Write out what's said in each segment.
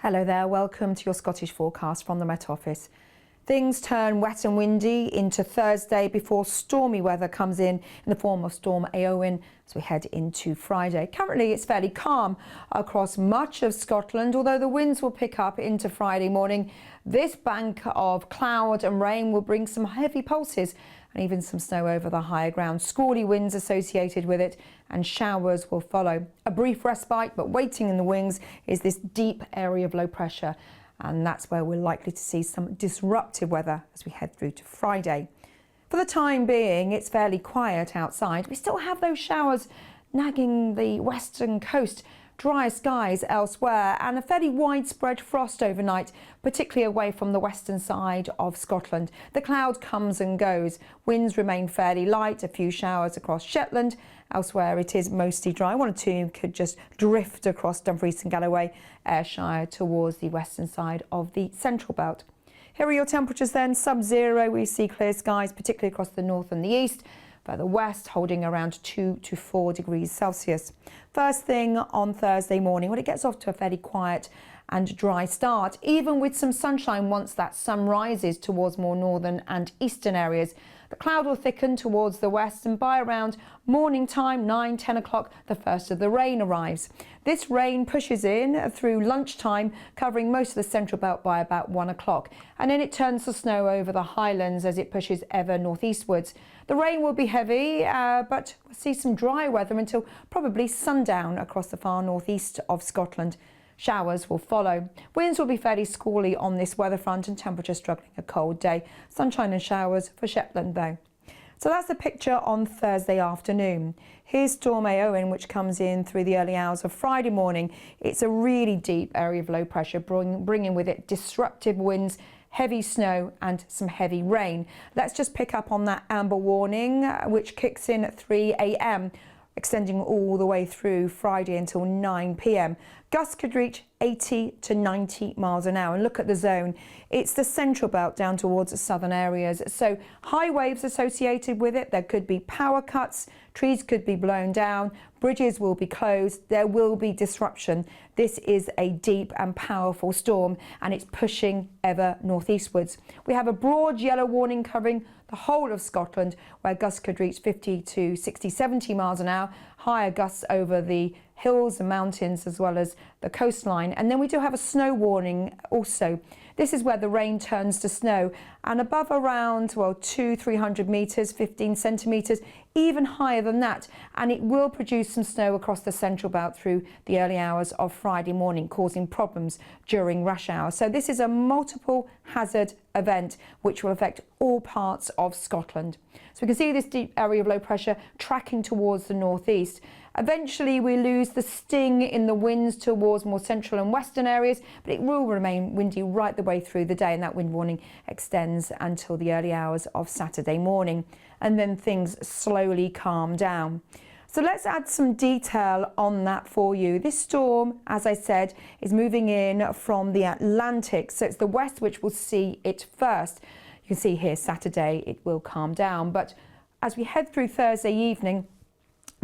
Hello there, welcome to your Scottish forecast from the Met Office. Things turn wet and windy into Thursday before stormy weather comes in the form of Storm Éowyn as we head into Friday. Currently it's fairly calm across much of Scotland, although the winds will pick up into Friday morning. This bank of cloud and rain will bring some heavy pulses and even some snow over the higher ground. Squally winds associated with it and showers will follow. A brief respite, but waiting in the wings is this deep area of low pressure, and that's where we're likely to see some disruptive weather as we head through to Friday. For the time being, it's fairly quiet outside. We still have those showers nagging the western coast, dry skies elsewhere, and a fairly widespread frost overnight, particularly away from the western side of Scotland. The cloud comes and goes. Winds remain fairly light, a few showers across Shetland. Elsewhere it is mostly dry. One or two could just drift across Dumfries and Galloway, Ayrshire towards the western side of the central belt. Here are your temperatures then. Sub-zero, we see clear skies, particularly across the north and the east. Further west, holding around 2 to 4 degrees Celsius. First thing on Thursday morning, when it gets off to a fairly quiet and dry start, even with some sunshine once that sun rises towards more northern and eastern areas. The cloud will thicken towards the west, and by around morning time, 9-10 o'clock, the first of the rain arrives. This rain pushes in through lunchtime, covering most of the central belt by about 1 o'clock, and then it turns to snow over the highlands as it pushes ever northeastwards. The rain will be heavy, but we'll see some dry weather until probably sundown across the far northeast of Scotland. Showers will follow. Winds will be fairly squally on this weather front and temperatures struggling a cold day. Sunshine and showers for Shetland though. So that's the picture on Thursday afternoon. Here's Storm Éowyn, which comes in through the early hours of Friday morning. It's a really deep area of low pressure, bringing with it disruptive winds, heavy snow and some heavy rain. Let's just pick up on that amber warning, which kicks in at 3 a.m. extending all the way through Friday until 9 p.m. Gusts could reach 80 to 90 miles an hour. And look at the zone. It's the central belt down towards the southern areas. So high waves associated with it. There could be power cuts. Trees could be blown down. Bridges will be closed. There will be disruption. This is a deep and powerful storm, and it's pushing ever northeastwards. We have a broad yellow warning covering the whole of Scotland, where gusts could reach 50 to 60, 70 miles an hour. Higher gusts over the hills and mountains as well as the coastline. And then we do have a snow warning also. This is where the rain turns to snow, and above around, 200-300 metres, 15 centimetres, even higher than that. And it will produce some snow across the central belt through the early hours of Friday morning, causing problems during rush hour. So this is a multiple hazard event which will affect all parts of Scotland. So we can see this deep area of low pressure tracking towards the northeast. Eventually we lose the sting in the winds towards more central and western areas, but it will remain windy right the way through the day, and that wind warning extends until the early hours of Saturday morning, and then things slowly calm down. So let's add some detail on that for you. This storm, as I said, is moving in from the Atlantic, so it's the west which will see it first. You can see here Saturday it will calm down, but as we head through Thursday evening,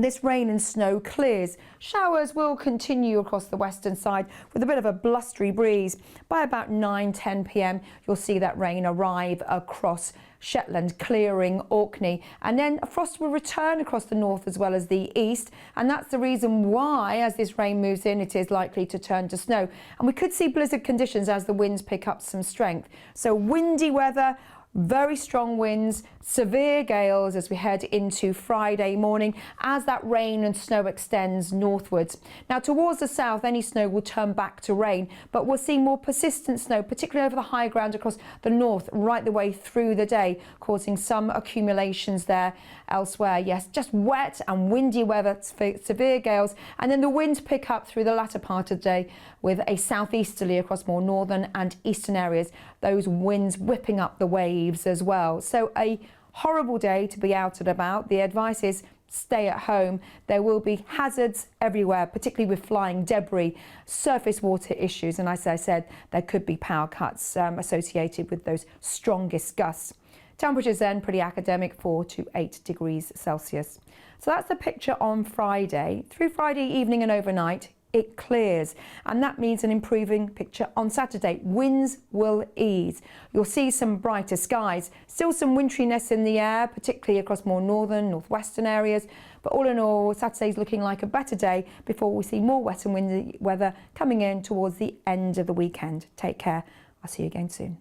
this rain and snow clears. Showers will continue across the western side with a bit of a blustery breeze. By about 9-10 p.m, you'll see that rain arrive across Shetland, clearing Orkney, and then a frost will return across the north as well as the east, and that's the reason why, as this rain moves in, it is likely to turn to snow, and we could see blizzard conditions as the winds pick up some strength. So windy weather, very strong winds, severe gales as we head into Friday morning as that rain and snow extends northwards. Now towards the south, any snow will turn back to rain, but we'll see more persistent snow, particularly over the high ground across the north right the way through the day, causing some accumulations there. Elsewhere, yes, just wet and windy weather, severe gales, and then the winds pick up through the latter part of the day with a southeasterly across more northern and eastern areas. Those winds whipping up the waves as well. So a horrible day to be out and about. The advice is stay at home. There will be hazards everywhere, particularly with flying debris, surface water issues, and as I said, there could be power cuts associated with those strongest gusts. Temperatures then pretty academic, 4 to 8 degrees Celsius. So that's the picture on Friday. Through Friday evening and overnight, it clears, and that means an improving picture on Saturday. Winds will ease. You'll see some brighter skies. Still some winteriness in the air, particularly across more northern, northwestern areas. But all in all, Saturday's looking like a better day before we see more wet and windy weather coming in towards the end of the weekend. Take care. I'll see you again soon.